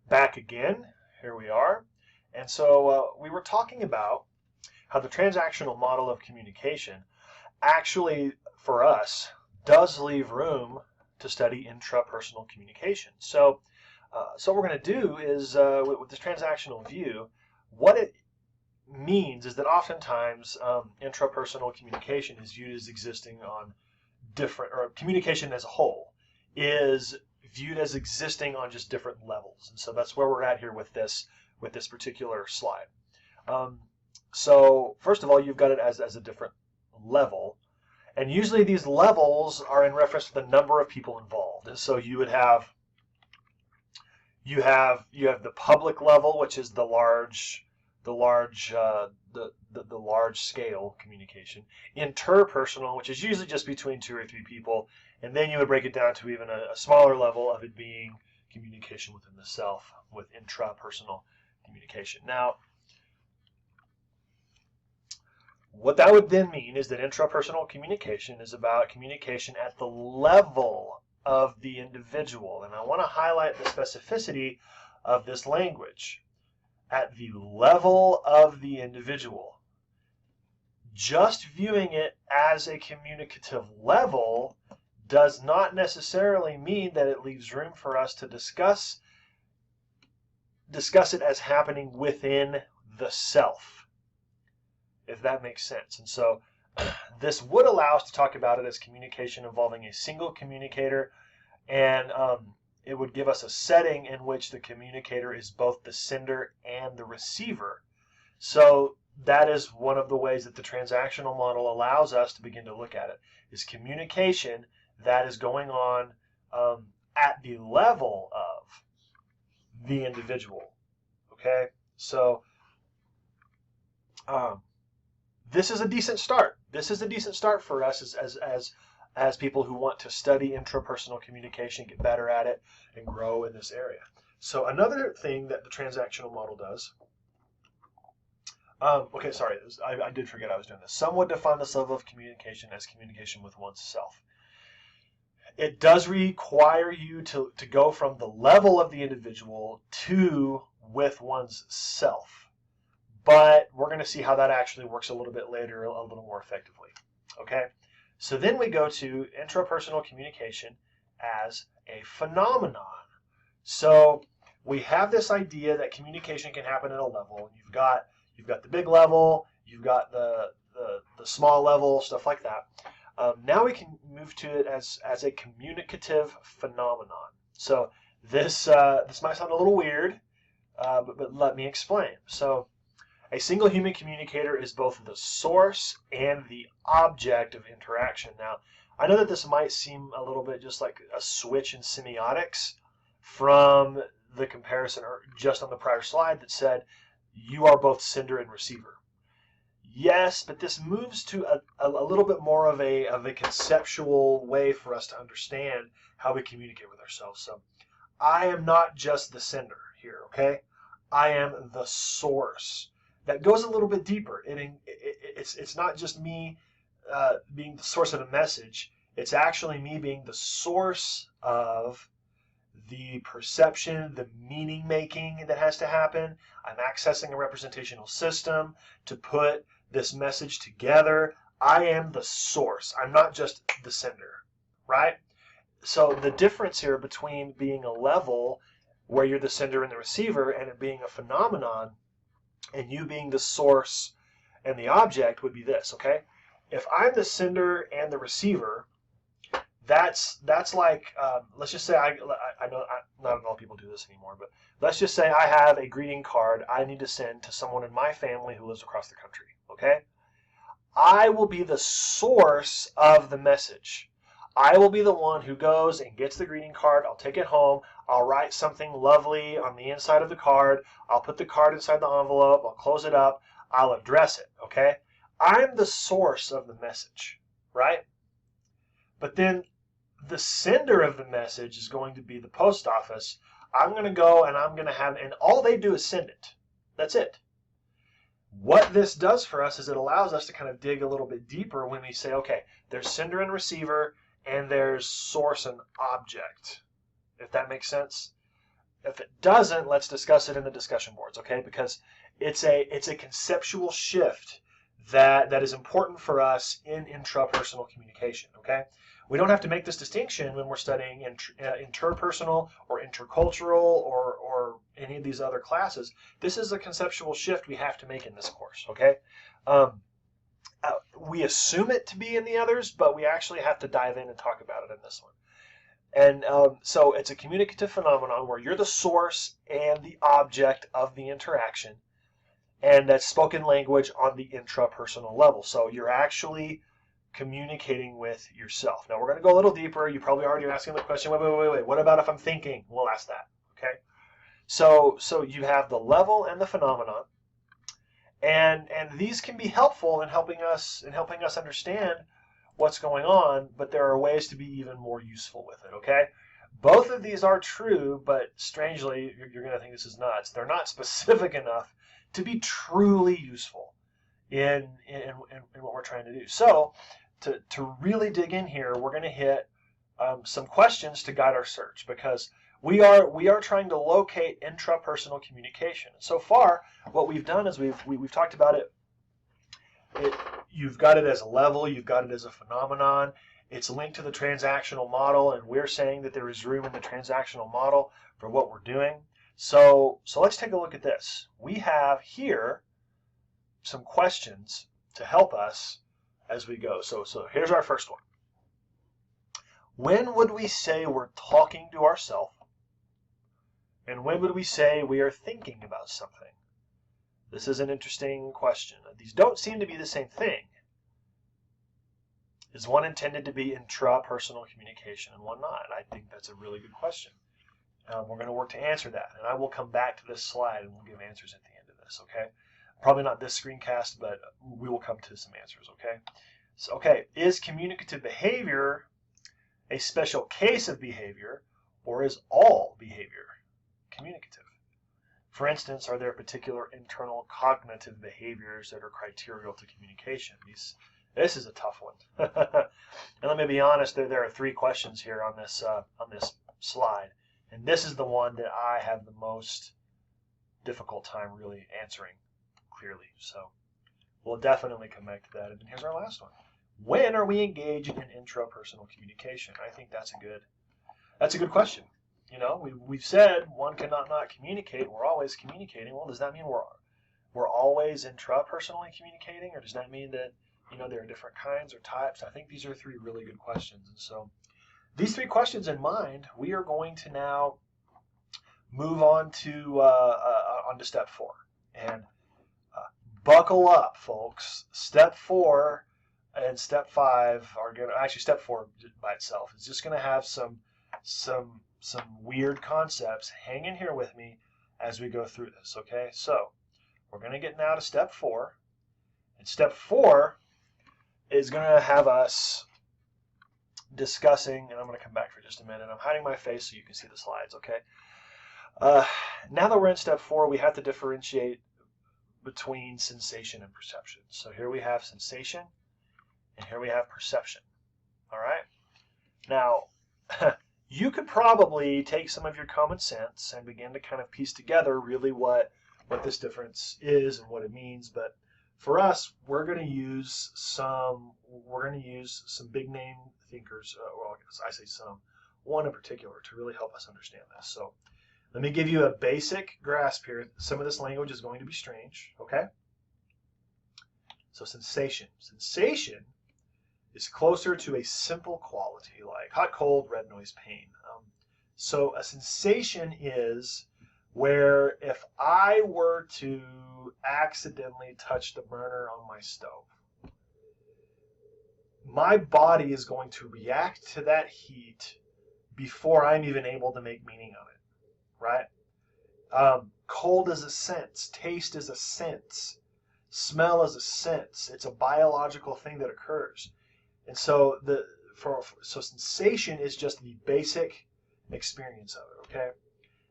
back again. Here we are. And so we were talking about how the transactional model of communication actually, for us, does leave room to study intrapersonal communication. So what we're going to do is, with this transactional view, what it means is that oftentimes intrapersonal communication is viewed as existing on different, or communication as a whole is viewed as existing on just different levels. And so that's where we're at here with this particular slide. So first of all, you've got it as a different level. And usually these levels are in reference to the number of people involved. And so you would have the public level, which is the large scale communication. Interpersonal, which is usually just between 2 or 3 people, and then you would break it down to even a smaller level of it being communication within the self, with intrapersonal communication. Now, what that would then mean is that intrapersonal communication is about communication at the level of the individual. And I want to highlight the specificity of this language. At the level of the individual. Just viewing it as a communicative level does not necessarily mean that it leaves room for us to discuss it as happening within the self, if that makes sense. And so this would allow us to talk about it as communication involving a single communicator, and it would give us a setting in which the communicator is both the sender and the receiver. So that is one of the ways that the transactional model allows us to begin to look at it, is communication that is going on at the level of the individual. Okay, so this is a decent start. This is a decent start for us as people who want to study intrapersonal communication, get better at it, and grow in this area. So another thing that the transactional model does, okay, sorry, I did forget I was doing this. Some would define this level of communication as communication with oneself. It does require you to go from the level of the individual to with one's self. But we're going to see how that actually works a little bit later, a little more effectively. Okay? So then we go to intrapersonal communication as a phenomenon. So we have this idea that communication can happen at a level. You've got the big level, you've got the small level, stuff like that. Now we can move to it as a communicative phenomenon. So this might sound a little weird, but let me explain. So a single human communicator is both the source and the object of interaction. Now, I know that this might seem a little bit just like a switch in semiotics from the comparison or just on the prior slide that said you are both sender and receiver. Yes, but this moves to a little bit more of a conceptual way for us to understand how we communicate with ourselves. So I am not just the sender here, okay? I am the source. That goes a little bit deeper. It's not just me being the source of a message. It's actually me being the source of the perception, the meaning making that has to happen. I'm accessing a representational system to put this message together. I am the source. I'm not just the sender, right? So the difference here between being a level where you're the sender and the receiver and it being a phenomenon and you being the source and the object would be this, okay? If I'm the sender and the receiver, that's like, let's just say, I know not all people do this anymore, but let's just say I have a greeting card I need to send to someone in my family who lives across the country, okay? I will be the source of the message. I will be the one who goes and gets the greeting card. I'll take it home. I'll write something lovely on the inside of the card. I'll put the card inside the envelope. I'll close it up. I'll address it, okay? I'm the source of the message, right? But then the sender of the message is going to be the post office. I'm going to go and I'm going to have, and all they do is send it. That's it. What this does for us is it allows us to kind of dig a little bit deeper when we say, okay, there's sender and receiver, and there's source and object, if that makes sense. If it doesn't, let's discuss it in the discussion boards, okay? Because it's a conceptual shift that is important for us in intrapersonal communication, okay? We don't have to make this distinction when we're studying interpersonal or intercultural or any of these other classes. This is a conceptual shift we have to make in this course, okay? We assume it to be in the others, but we actually have to dive in and talk about it in this one. And so it's a communicative phenomenon where you're the source and the object of the interaction, and that's spoken language on the intrapersonal level. So you're actually communicating with yourself. Now we're going to go a little deeper. You probably already are asking the question, wait. What about if I'm thinking? We'll ask that, okay? So you have the level and the phenomenon, and these can be helpful in helping us understand what's going on, but there are ways to be even more useful with it, okay? Both of these are true, but strangely, you're going to think this is nuts. They're not specific enough to be truly useful in what we're trying to do. So to really dig in here, we're going to hit some questions to guide our search, because we are trying to locate intrapersonal communication. So far, what we've done is we've talked about it. You've got it as a level, you've got it as a phenomenon. It's linked to the transactional model, and we're saying that there is room in the transactional model for what we're doing. So let's take a look at this. We have here some questions to help us as we go. So here's our first one. When would we say we're talking to ourselves? And when would we say we are thinking about something? This is an interesting question. These don't seem to be the same thing. Is one intended to be intrapersonal communication and one not? I think that's a really good question. We're going to work to answer that, and I will come back to this slide and we'll give answers at the end of this, okay? Probably not this screencast, but we will come to some answers, okay? So, okay, is communicative behavior a special case of behavior, or is all behavior communicative? For instance, are there particular internal cognitive behaviors that are criterial to communication? This is a tough one. And let me be honest, there are 3 questions here on this slide, and this is the one that I have the most difficult time really answering clearly. So we'll definitely come back to that. And then here's our last one. When are we engaging in intrapersonal communication? I think that's a good question. You know, we've said one cannot not communicate. We're always communicating. Well, does that mean we're always intrapersonally communicating, or does that mean that, you know, there are different kinds or types? I think these are 3 really good questions. And so these 3 questions in mind, we are going to now move on to step 4. And buckle up, folks. Step 4 and step 5 are going to, actually step 4 by itself is just going to have some weird concepts. Hang in here with me as we go through this, okay? So we're going to get now to step 4. And step 4 is going to have us discussing, and I'm going to come back for just a minute. I'm hiding my face so you can see the slides, okay? Now that we're in step 4, we have to differentiate between sensation and perception. So here we have sensation, and here we have perception, all right? Now, you could probably take some of your common sense and begin to kind of piece together really what this difference is and what it means, but for us, we're going to use some big name thinkers, well, I say some, one in particular, to really help us understand this. So let me give you a basic grasp here. Some of this language is going to be strange, okay? So sensation. Sensation is closer to a simple quality like hot, cold, red noise, pain. So a sensation is where if I were to accidentally touch the burner on my stove, my body is going to react to that heat before I'm even able to make meaning of it, right? Cold is a sense, taste is a sense, smell is a sense. It's a biological thing that occurs. And so so sensation is just the basic experience of it, okay?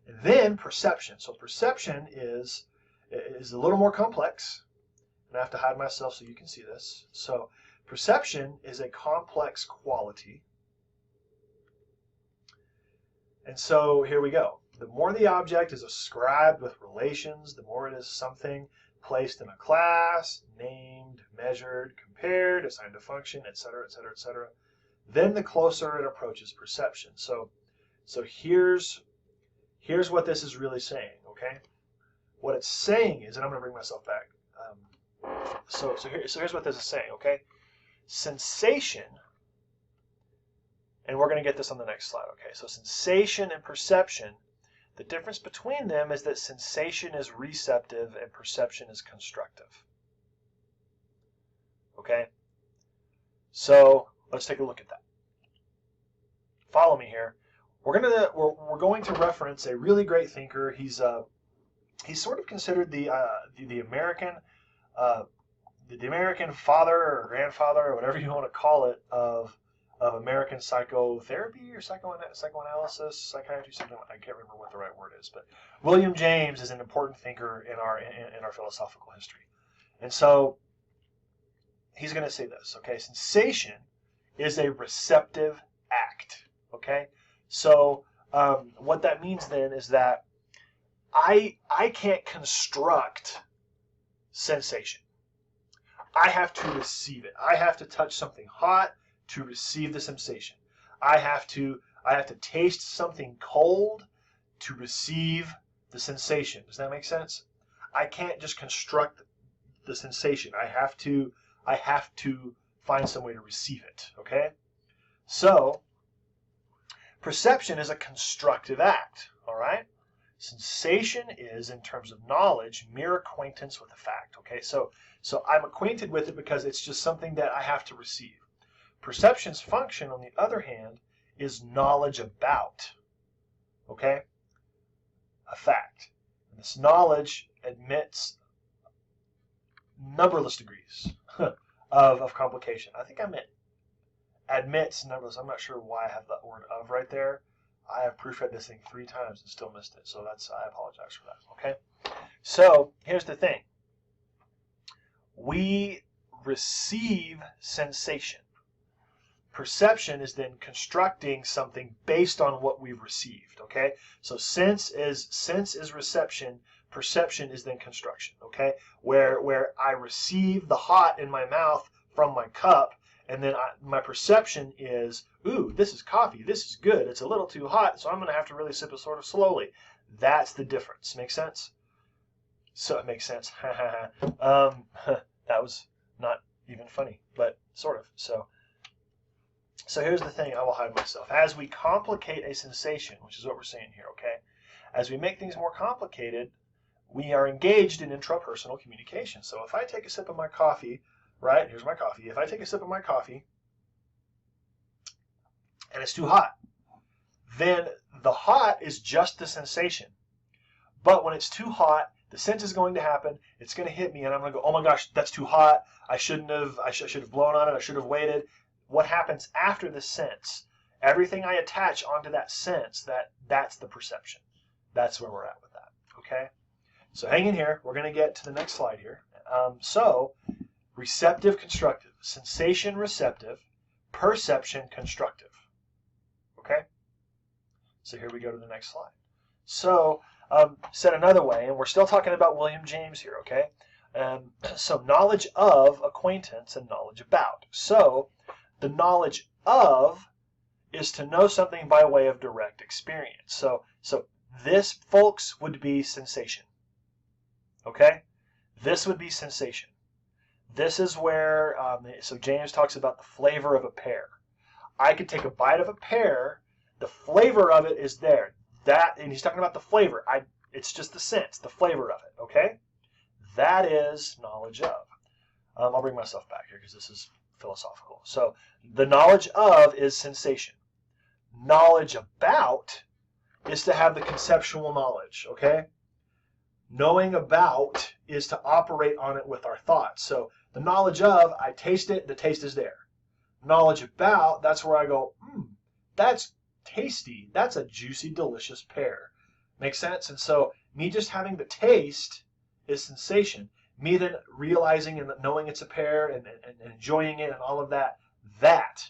And then perception. So perception is a little more complex. And I have to hide myself so you can see this. So perception is a complex quality. And so here we go. The more the object is ascribed with relations, the more it is something placed in a class, named, measured, compared, assigned a function, etc., etc., etc., then the closer it approaches perception. So here's what this is really saying, okay? What it's saying is, and I'm going to bring myself back. So here's what this is saying, okay? Sensation, and we're going to get this on the next slide, okay? So sensation and perception, the difference between them is that sensation is receptive and perception is constructive. Okay? So let's take a look at that. Follow me here. We're going to reference a really great thinker. He's sort of considered the American father or grandfather or whatever you want to call it of American psychotherapy or psychoanalysis, psychiatry, something. I can't remember what the right word is, but William James is an important thinker in our philosophical history, and so he's going to say this. Okay, sensation is a receptive act. Okay, so what that means then is that I can't construct sensation. I have to receive it. I have to touch something hot to receive the sensation. I have to taste something cold to receive the sensation. Does that make sense? I can't just construct the sensation. I have to find some way to receive it, okay? So perception is a constructive act, all right? Sensation is, in terms of knowledge, mere acquaintance with a fact, okay? So I'm acquainted with it because it's just something that I have to receive. Perception's function, on the other hand, is knowledge about, okay, a fact. And this knowledge admits numberless degrees of complication. I think I meant admits numberless. I'm not sure why I have that word of right there. I have proofread this thing 3 times and still missed it, so I apologize for that, okay? So here's the thing. We receive sensation. Perception is then constructing something based on what we've received, okay? So sense is reception, perception is then construction, okay? Where I receive the hot in my mouth from my cup, and then my perception is, ooh, this is coffee, this is good, it's a little too hot, so I'm going to have to really sip it sort of slowly. That's the difference. Make sense? So it makes sense. That was not even funny, but sort of. So here's the thing, I will hide myself. As we complicate a sensation, which is what we're saying here, okay? As we make things more complicated, we are engaged in intrapersonal communication. So if I take a sip of my coffee, right, here's my coffee. If I take a sip of my coffee and it's too hot, then the hot is just the sensation. But when it's too hot, the sense is going to happen, it's going to hit me, and I'm going to go, oh my gosh, that's too hot. I should have blown on it, I should have waited. What happens after the sense? Everything I attach onto that sense, that's the perception. That's where we're at with that, okay? So hang in here. We're going to get to the next slide here. So receptive, constructive. Sensation, receptive. Perception, constructive. Okay? So here we go to the next slide. So said another way, and we're still talking about William James here, okay? So knowledge of, acquaintance, and knowledge about. So the knowledge of is to know something by way of direct experience. So this, folks, would be sensation. Okay? This would be sensation. This is where, so James talks about the flavor of a pear. I could take a bite of a pear, the flavor of it is there. And he's talking about the flavor. It's just the sense, the flavor of it, okay? That is knowledge of. I'll bring myself back here because this is philosophical. So the knowledge of is sensation. Knowledge about is to have the conceptual knowledge, okay? Knowing about is to operate on it with our thoughts. So the knowledge of, I taste it, the taste is there. Knowledge about, that's where I go, that's tasty. That's a juicy, delicious pear. Makes sense? And so me just having the taste is sensation. Me then realizing and knowing it's a pear and enjoying it and all of that, that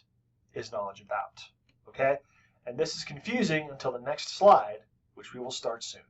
is knowledge about. Okay? And this is confusing until the next slide, which we will start soon.